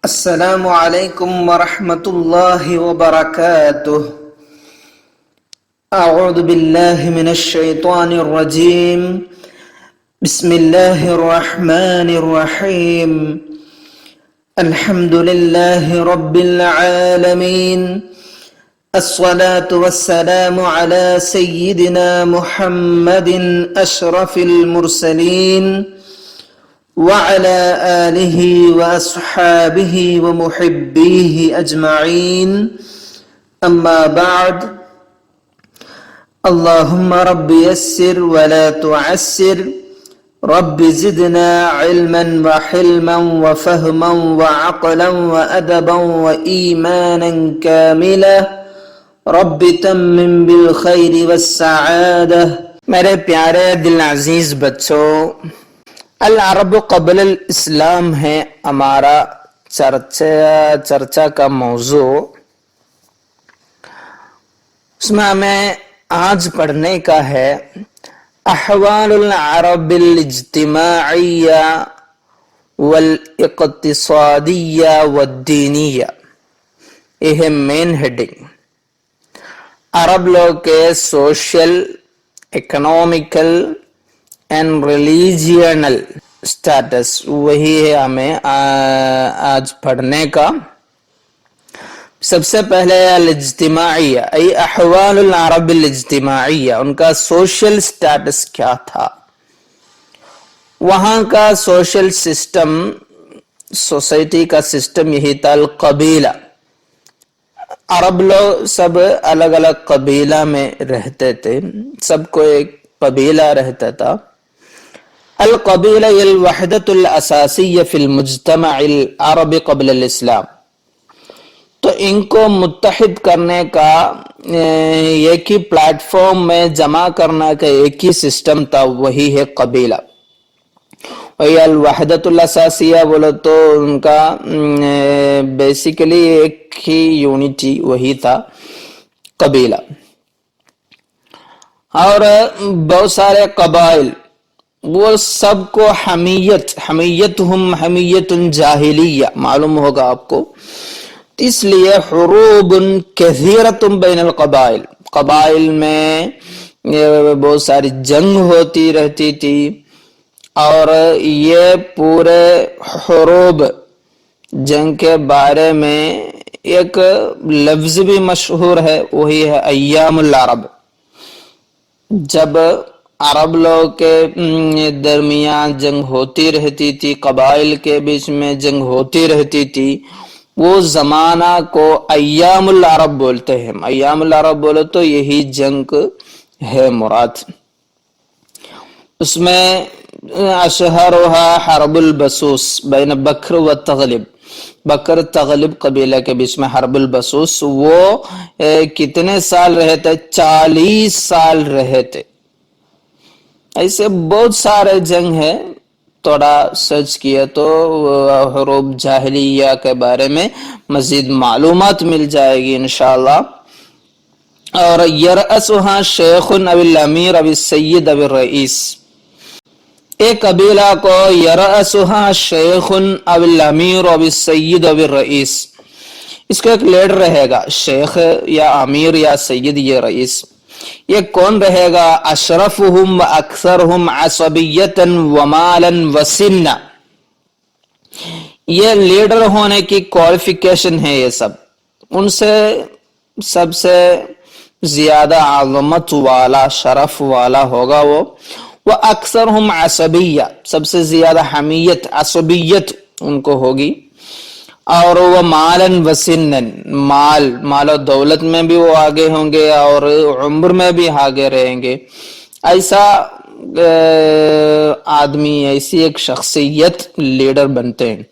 السلام عليكم ورحمة الله وبركاته. أعوذ بالله من الشيطان الرجيم. بسم الله الرحمن الرحيم. الحمد لله رب العالمين. الصلاة والسلام على سيدنا محمد أشرف المرسلين وعلى آله وأصحابه ومحبيه أجمعين. أما بعد. اللهم رب يسر ولا تعسر. رب زدنا علما وحلما وفهما وعقلا وأدبا وإيمانا كاملا. رب تمم بالخير والسعادة. میرے پیارے دل عزیز بچوں، العرب قبل الاسلام ہے ہمارا چرچا کا موضوع. اس میں ہمیں آج پڑھنے کا ہے احوال العرب الاجتماعیہ والاقتصادیہ والدینیہ. یہ ہے مین ہیڈنگ. عرب لوگ کے سوشل، اکنومیکل اینڈ ریلیجینل سٹیٹس، وہی ہے ہمیں آج پڑھنے کا. سب سے پہلے الاجتماعیہ، ای احوال العرب الاجتماعیہ، ان کا سوشل سٹیٹس کیا تھا. وہاں کا سوشل سسٹم، سوسائٹی کا سسٹم یہی تھا. القبیلہ، عرب لوگ سب الگ الگ قبیلہ میں رہتے تھے، سب کو ایک قبیلہ رہتا تھا. القبیلہ الوحدۃ الاساسیہ فی المجتمع العربی قبل الاسلام. تو ان کو متحد کرنے کا ایک ہی پلیٹ فارم میں جمع کرنے کا ایک ہی سسٹم تھا، وہی ہے قبیلہ. وہی الوحدۃ الاساسیہ بولو تو ان کا بیسیکلی ایک ہی یونٹی وہی تھا، قبیلہ. اور بہت سارے قبائل، وہ سب کو حمیتہم حمیت جاہلیہ معلوم ہوگا آپ کو. اس لیے حروب کثیرۃ بین القبائل، قبائل میں بہت ساری جنگ ہوتی رہتی تھی. اور یہ پورے حروب، جنگ کے بارے میں ایک لفظ بھی مشہور ہے، وہی ہے ایام العرب. جب عرب لوگ کے درمیان جنگ ہوتی رہتی تھی، قبائل کے بیچ میں جنگ ہوتی رہتی تھی، وہ زمانہ کو ایام العرب بولتے ہیں. ایام العرب بولے تو یہی جنگ ہے مراد. اس میں اشہرها حرب البسوس بین بکر و تغلب، بکر تغلب قبیلہ کے بیچ میں حرب البسوس. وہ کتنے سال رہے تھے؟ 40 سال رہے تھے. ایسے بہت سارے جنگ ہے، تھوڑا سرچ کیا تو حروب جاہلیہ کے بارے میں مزید معلومات مل جائے گی انشاءاللہ. اور یرأسها شیخ او الامیر او السید او الرئیس. ایک قبیلہ کو یرأسها شیخ او الامیر او السید او الرئیس، اس کا ایک لیڈر رہے گا، شیخ یا امیر یا سید یا رئیس. یہ کون رہے گا؟ اشرفہم و اکثرہم عصبیتا و مالا و سنا. یہ لیڈر ہونے کی کوالیفیکیشن ہے. یہ سب ان سے سب سے زیادہ عظمت والا، شرف والا ہوگا وہ. اکثرہم عصبیہ، سب سے زیادہ حمیت، عصبیت ان کو ہوگی. اور وہ مالن وسنن، مال و دولت میں بھی وہ آگے ہوں گے اور عمر میں بھی آگے رہیں گے. ایسا آدمی، ایسی ایک شخصیت لیڈر بنتے ہیں.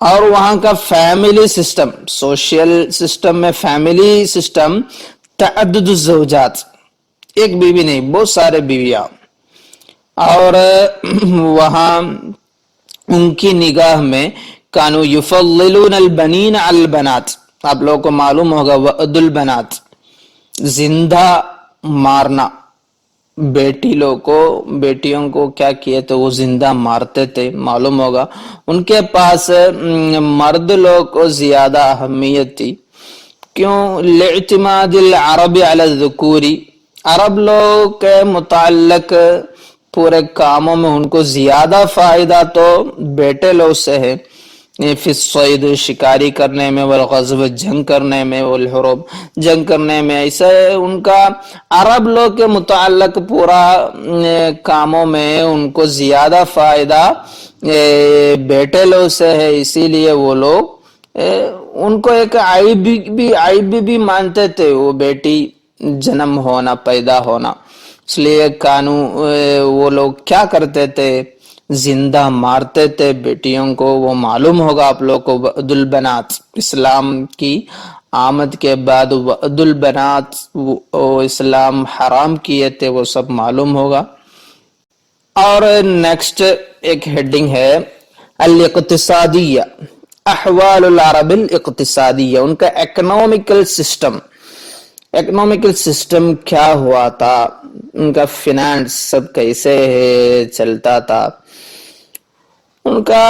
اور وہاں کا فیملی سسٹم، سوشل سسٹم میں فیملی سسٹم، تعدد الزوجات، ایک بیوی نہیں، بہت سارے بیویاں. اور وہاں ان کی نگاہ میں کانو یفضلون البنین علی البنات. آپ لوگوں کو معلوم ہوگا وعد البنات، زندہ مارنا، بیٹی لوگ کو بیٹیوں کو کیا کیے تو وہ زندہ مارتے تھے. معلوم ہوگا ان کے پاس مرد لوگ کو زیادہ اہمیت تھی. کیوں؟ لاعتماد العرب علی الذکوری، عرب لوگ کے متعلق پورے کاموں میں ان کو زیادہ فائدہ تو بیٹے لوگ سے ہے. فی الصید، شکاری کرنے میں، والغزو، جنگ کرنے میں، والحروب، جنگ کرنے میں. ایسا ان کا عرب لوگ کے متعلق پورا کاموں میں ان کو زیادہ فائدہ بیٹے لوگ سے ہے. اسی لیے وہ لوگ ان کو ایک عیب بھی مانتے تھے وہ بیٹی جنم ہونا، پیدا ہونا. اس لیے وہ لوگ کیا کرتے تھے؟ زندہ مارتے تھے بیٹیوں کو. وہ معلوم ہوگا آپ لوگ کو وعد البنات، اسلام کی آمد کے بعد وعد البنات اسلام حرام کیے تھے، وہ سب معلوم ہوگا. اور نیکسٹ ایک ہیڈنگ ہے الاقتصادیہ، احوال العرب الاقتصادیہ، ان کا اکنومیکل سسٹم. اکنومیکل سسٹم کیا ہوا تھا، ان کا فینانس سب کیسے چلتا تھا. ان کا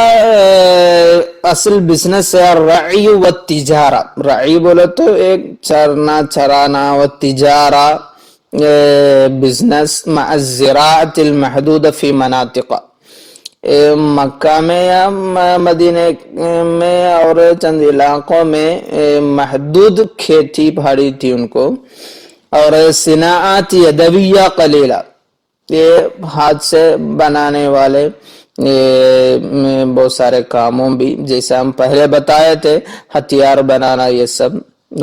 اصل بزنس ہے الرعی والتجارہ. رعی بولے تو ایک چرنا چرانا، والتجارہ بزنس مع الزراعة المحدود فی مناطق. مکہ میں یا مدینہ میں اور چند علاقوں میں محدود کھیتی باڑی تھی ان کو. اور صناعات یدویہ قلیلہ، یہ ہاتھ سے بنانے والے بہت سارے کاموں بھی، جیسے ہم پہلے بتائے تھے ہتھیار بنانا، یہ سب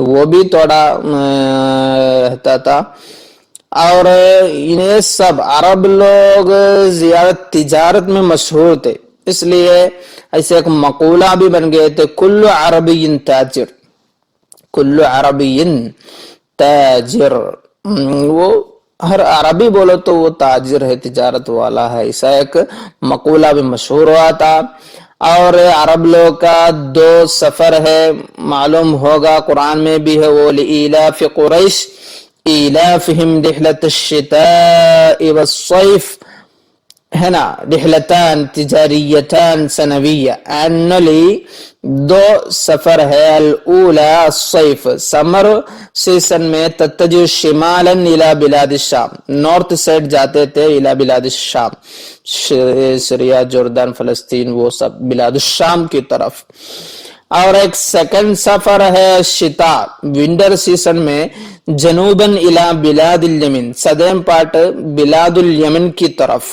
وہ بھی تھوڑا رہتا تھا. اور انہیں سب عرب لوگ زیادہ تجارت میں مشہور تھے. اس لیے ایسے ایک مقولہ بھی بن گئے تھے، کل عربی تاجر، کل عربی تاجر. وہ ہر عربی بولو تو وہ تاجر ہے، تجارت والا ہے. ایسا ایک مقولہ بھی مشہور ہوا تھا. اور عرب لوگ کا 2 سفر ہے، معلوم ہوگا قرآن میں بھی ہے. وہ لإیلاف قریش ایلافہم رحلۃ الشتاء والصیف، ہے نا، رحلتان تجاریتان سنویہ. اینولی 2 سفر ہے. الاولی الصیف، سمر سیزن میں، تتجہ شمالا الى بلاد الشام، نارتھ سائڈ جاتے تھے الى بلاد الشام، سیریا، جردن، فلسطین، وہ سب بلاد الشام کی طرف. اور ایک سیکنڈ سفر ہے شتا، ونڈر سیزن میں، جنوباً الى بلاد الیمن، سدرن پارٹ بلاد الیمن کی طرف.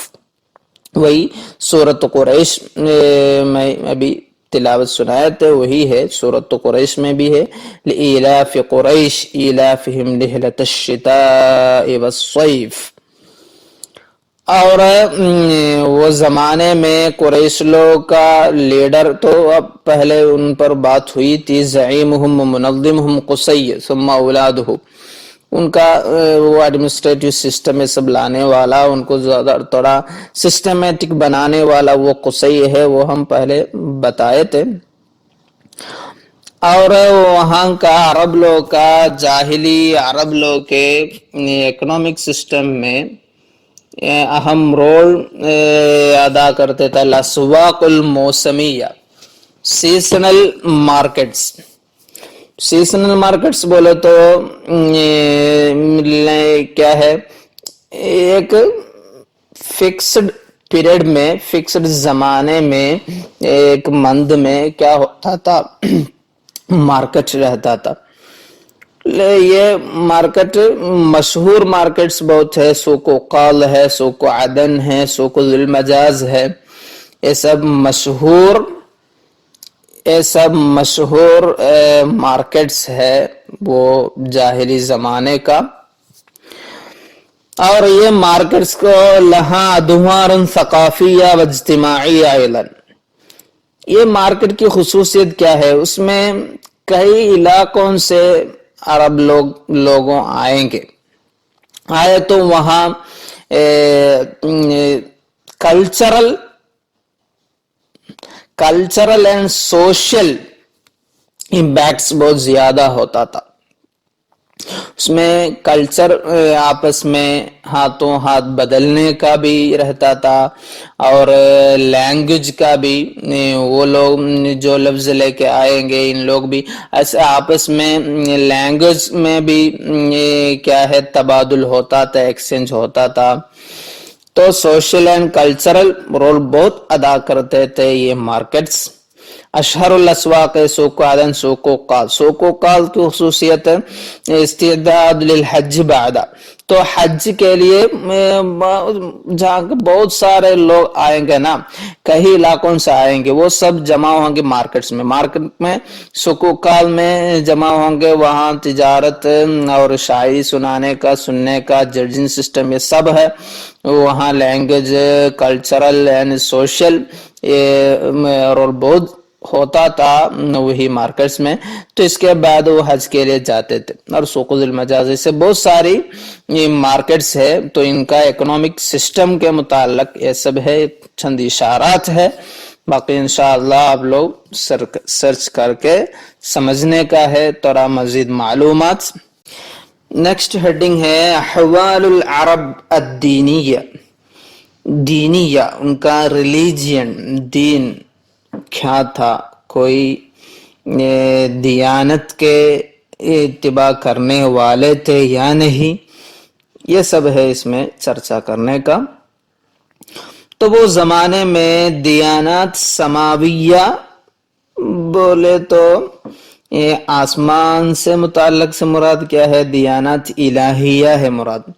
وہی سورۃ قریش میں ابھی تلاوت سنایا تھے، وہی ہے سورۃ قریش میں بھی ہے. لإیلاف قریش ایلافہم رحلۃ الشتاء والصیف. اور وہ زمانے میں قریش لوگ کا لیڈر تو اب پہلے ان پر بات ہوئی تھی، زعیمہم ومنظمہم قصی ثم اولادہ. ان کا وہ ایڈمنسٹریٹو سسٹم سب لانے والا، ان کو زیادہ تھوڑا سسٹمیٹک بنانے والا وہ قصی ہے، وہ ہم پہلے بتائے تھے. اور وہاں کا عرب لوگ کا جاہلی عرب لوگ کے اکنامک سسٹم میں اہم رول ادا کرتے تھے الاسواق الموسمیہ، سیزنل مارکیٹس. سیزنل مارکیٹس بولے تو کیا ہے، ایک فکسڈ پیریڈ میں، فکسڈ زمانے میں، ایک منتھ میں کیا ہوتا تھا، مارکیٹ رہتا تھا. یہ مارکیٹ مشہور مارکیٹس بہت ہے، سوق وقال ہے، سوق عدن ہے، سوق ذی المجاز ہے. یہ سب مشہور مارکیٹس ہے وہ جاہلی زمانے کا. اور یہ مارکیٹس کو لہا ادوار ثقافیہ و اجتماعیہ ایضا. یہ مارکیٹ کی خصوصیت کیا ہے، اس میں کئی علاقوں سے عرب لوگوں آئیں گے. آئے تو وہاں کلچرل اینڈ سوشل امپیکٹس بہت زیادہ ہوتا تھا. اس میں کلچر آپس میں ہاتھوں ہاتھ بدلنے کا بھی رہتا تھا، اور لینگویج کا بھی، وہ لوگ جو لفظ لے کے آئیں گے ان لوگ بھی ایسے آپس میں لینگویج میں بھی کیا ہے تبادل ہوتا تھا، ایکسچینج ہوتا تھا. تو سوشل اینڈ کلچرل رول بہت ادا کرتے تھے یہ مارکیٹس. اشہر الاسواق سوق عدن سوق وقال. سوق وقال کی خصوصیت استعداد للحج بعد، تو حج کے لیے جہاں بہت سارے لوگ آئیں گے نا، کئی علاقوں سے آئیں گے، وہ سب جمع ہوں گے مارکیٹس میں. مارکیٹ میں سوق وقال میں جمع ہوں گے، وہاں تجارت اور شاعری سنانے کا، سننے کا، ججنگ سسٹم یہ سب ہے. وہاں language, cultural and social role بہت ہوتا تھا وہی مارکیٹس میں. تو اس کے بعد وہ حج کے لیے جاتے تھے. اور سوق ذی المجاز سے بہت ساری مارکیٹس ہے، تو ان کا اکنامک سسٹم کے متعلق یہ سب ہے، چند اشارات ہے. باقی انشاءاللہ آپ لوگ سرچ کر کے سمجھنے کا ہے تھوڑا مزید معلومات. نیکسٹ ہیڈنگ ہے احوال العرب الدینیہ. دینیہ ان کا ریلیجین، دین کیا تھا، کوئی دیانت کے اتباع کرنے والے تھے یا نہیں، یہ سب ہے اس میں چرچا کرنے کا. تو وہ زمانے میں دیانات سماویہ بولے تو آسمان سے متعلق سے مراد کیا ہے، دیانات الہیہ ہے مراد.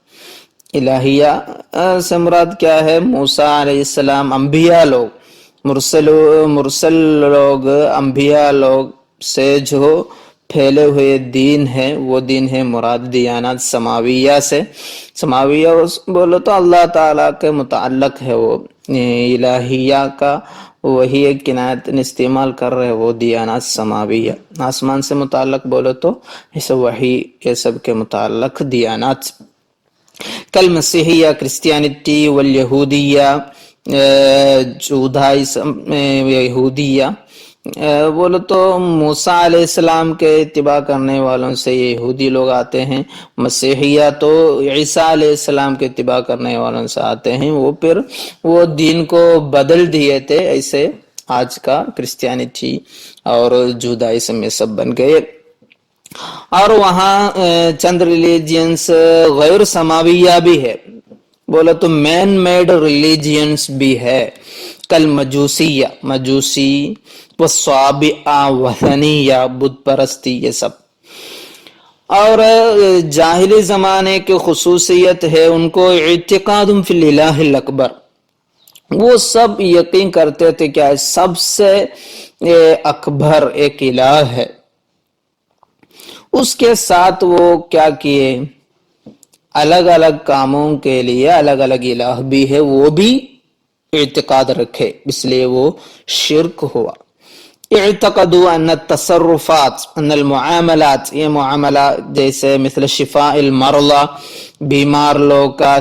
الہیہ سے مراد کیا ہے، موسیٰ علیہ السلام، انبیاء لوگ، مرسل لوگ، انبیاء لوگ سے جو پھیلے ہوئے دین ہے، وہ دین ہے مراد دیانات سماویہ سے. سماویہ بولو تو اللہ تعالیٰ کے متعلق ہے، وہ الہیہ کا وہی ایک کنایت استعمال کر رہے، وہ دیانات سماویہ. آسمان سے متعلق بولو تو اسے وہی یہ سب کے متعلق دیانات. کل مسیحیہ، کرسچینٹی والیہودیہ، جودائزم، یہودیہ بولو تو موسیٰ علیہ السلام کے اتباع کرنے والوں سے یہودی لوگ آتے ہیں. مسیحیہ تو عیسیٰ علیہ السلام کے اتباع کرنے والوں سے آتے ہیں، وہ پھر وہ دین کو بدل دیے تھے، ایسے آج کا کرسچینٹی اور جودائزم یہ سب بن گئے. اور وہاں چند ریلیجینز غیر سماویہ بھی ہے، بولے تو مین میڈ ریلیجینز بھی ہے. کل مجوسیہ، مجوسی، والصابئہ، وثنیہ، بت پرستی، یہ سب. اور جاہلی زمانے کی خصوصیت ہے ان کو اعتقاد فی الالہ الاکبر. وہ سب یقین کرتے تھے کہ سب سے اکبر ایک الہ ہے. اس کے ساتھ وہ کیا کیے، الگ الگ کاموں کے لیے الگ الگ الہ بھی ہے، وہ بھی اعتقاد رکھے، اس لیے وہ شرک ہوا. اعتقدوا ان التصرفات، ان المعاملات، یہ معاملہ جیسے مثل شفاء المرضى، بیمار لوگ کا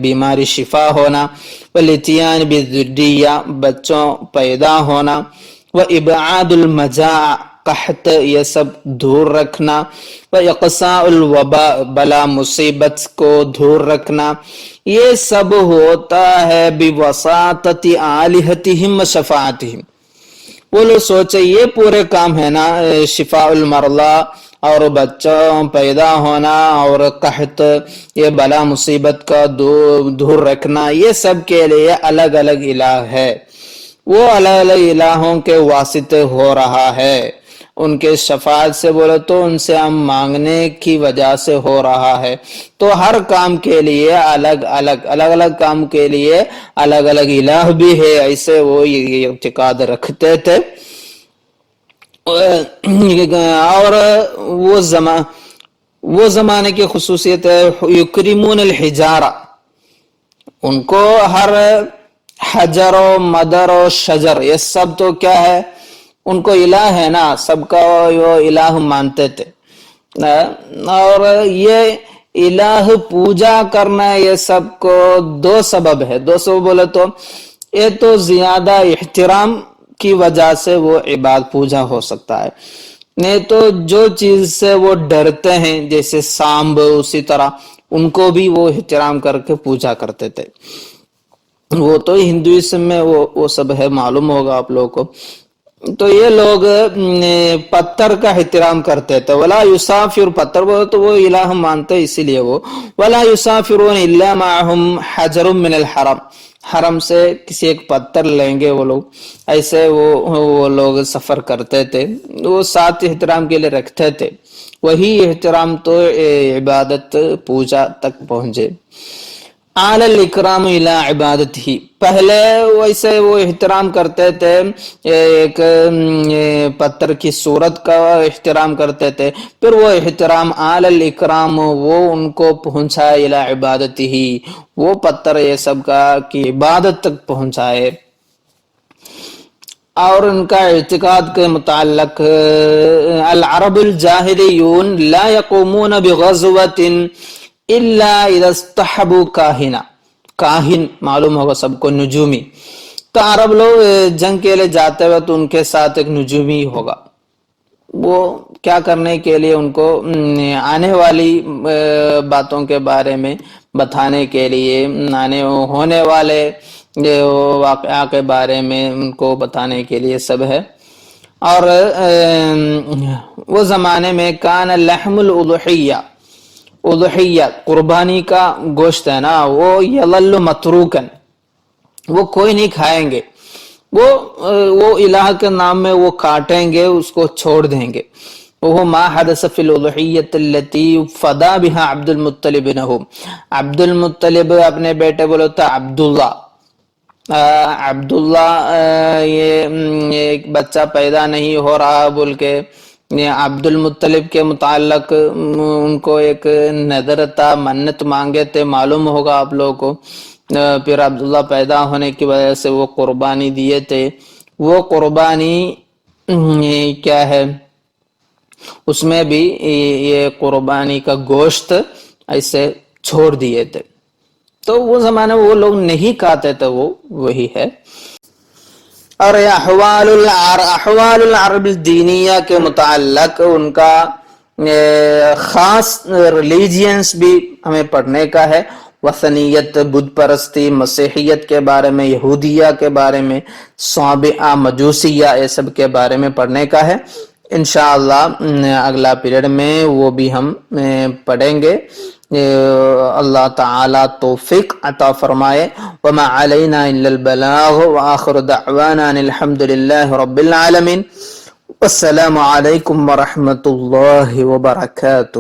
بیماری شفا ہونا، والاتیان بالذریہ، بچوں پیدا ہونا، وابعاد المجاع، قحط یہ سب دور رکھنا، واقصاء الوباء، بلا مصیبت کو دور رکھنا، یہ سب ہوتا ہے بواسطۃ آلہتہم وشفاعتہم. وہ لوگ سوچے یہ پورے کام ہے نا، شفاء المرضى اور بچوں پیدا ہونا اور قحط، یہ بلا مصیبت کا دور رکھنا، یہ سب کے لیے الگ الگ الہ ہے. وہ الگ الگ الہوں کے واسطے ہو رہا ہے. ان کے شفاعت سے بولے تو ان سے ہم مانگنے کی وجہ سے ہو رہا ہے. تو ہر کام کے لیے الگ الگ کام کے لیے الگ الگ الہ بھی ہے، ایسے وہ یہ اعتقاد رکھتے تھے. اور وہ زمانے کی خصوصیت ہے یکرمون الحجارہ، ان کو ہر حجر و مدر و شجر یہ سب تو کیا ہے، ان کو الہ ہے نا، سب کا وہ الہ مانتے تھے. اور یہ الہ پوجا کرنا یہ سب کو دو سبب ہے. دو سبب بولے تو یہ تو زیادہ احترام کی وجہ سے وہ عبادت پوجا ہو سکتا ہے، نہیں تو جو چیز سے وہ ڈرتے ہیں جیسے سانب اسی طرح ان کو بھی وہ احترام کر کے پوجا کرتے تھے. وہ تو ہندوازم میں وہ سب ہے، معلوم ہوگا آپ لوگوں کو. تو یہ لوگ پتھر کا احترام کرتے تھے. ولا یسافر، پتھر وہ تو وہ الہ مانتے اسی لیے وہ ولا یسافرون الا معهم حجر من الحرم، حرم سے کسی ایک پتھر لیں گے وہ لوگ، ایسے وہ لوگ سفر کرتے تھے. وہ ساتھ احترام کے لیے رکھتے تھے. وہی احترام تو عبادت پوجا تک پہنچے. اعلی الاکرام الی عبادت ہی، پہلے ویسے وہ احترام کرتے تھے، ایک پتھر کی صورت کا احترام کرتے تھے. پھر وہ احترام اعلی الاکرام وہ ان کو پہنچائے الی عبادت ہی، وہ پتھر یہ سب کا کی عبادت تک پہنچائے. اور ان کا اعتقاد کے متعلق العرب الجاہلیون لا یقومون بغزوۃ الا اذا استحبوا کاہنا، کاہن معلوم ہوگا سب کو، نجومی. تو عرب لوگ جنگ کے لیے جاتے ہوئے تو ان کے ساتھ ایک نجومی ہوگا، وہ کیا کرنے کے لیے ان کو آنے والی باتوں کے بارے میں بتانے کے لیے، آنے ہونے والے واقعہ کے بارے میں ان کو بتانے کے لیے سب ہے. اور وہ زمانے میں کان لحم الاضحیہ، اضحیہ قربانی کا گوشت ہے نا، وہ یظل متروکن، وہ کوئی نہیں کھائیں گے، وہ الہ کے نام میں وہ کاٹیں گے، اس کو چھوڑ دیں گے. وہ ما حدث فی الاضحیۃ التي فدا بها عبد المطلب ابنہ، عبد المطلب اپنے بیٹے بولو تھا عبداللہ، عبداللہ یہ ایک بچہ پیدا نہیں ہو رہا بول کے عبد المطلب کے متعلق ان کو ایک نظر تھا، منت مانگے تھے، معلوم ہوگا آپ لوگوں کو. پھر عبداللہ پیدا ہونے کی وجہ سے وہ قربانی دیے تھے. وہ قربانی کیا ہے، اس میں بھی یہ قربانی کا گوشت ایسے چھوڑ دیے تھے. تو وہ زمانے وہ لوگ نہیں کھاتے تھے، وہ وہی ہے. اور احوال العرب الدینیہ کے متعلق ان کا خاص ریلیجینز بھی ہمیں پڑھنے کا ہے. وثنیت، بت پرستی، مسیحیت کے بارے میں، یہودیہ کے بارے میں، صابئہ، مجوسیہ، یہ سب کے بارے میں پڑھنے کا ہے. انشاءاللہ اگلا پیریڈ میں وہ بھی ہم پڑھیں گے. اللہ تعالی توفیق عطا فرمائے. وما علینا الا البلاغ وآخر دعوانا ان الحمد للہ رب العالمین. والسلام علیکم ورحمۃ اللہ وبرکاتہ.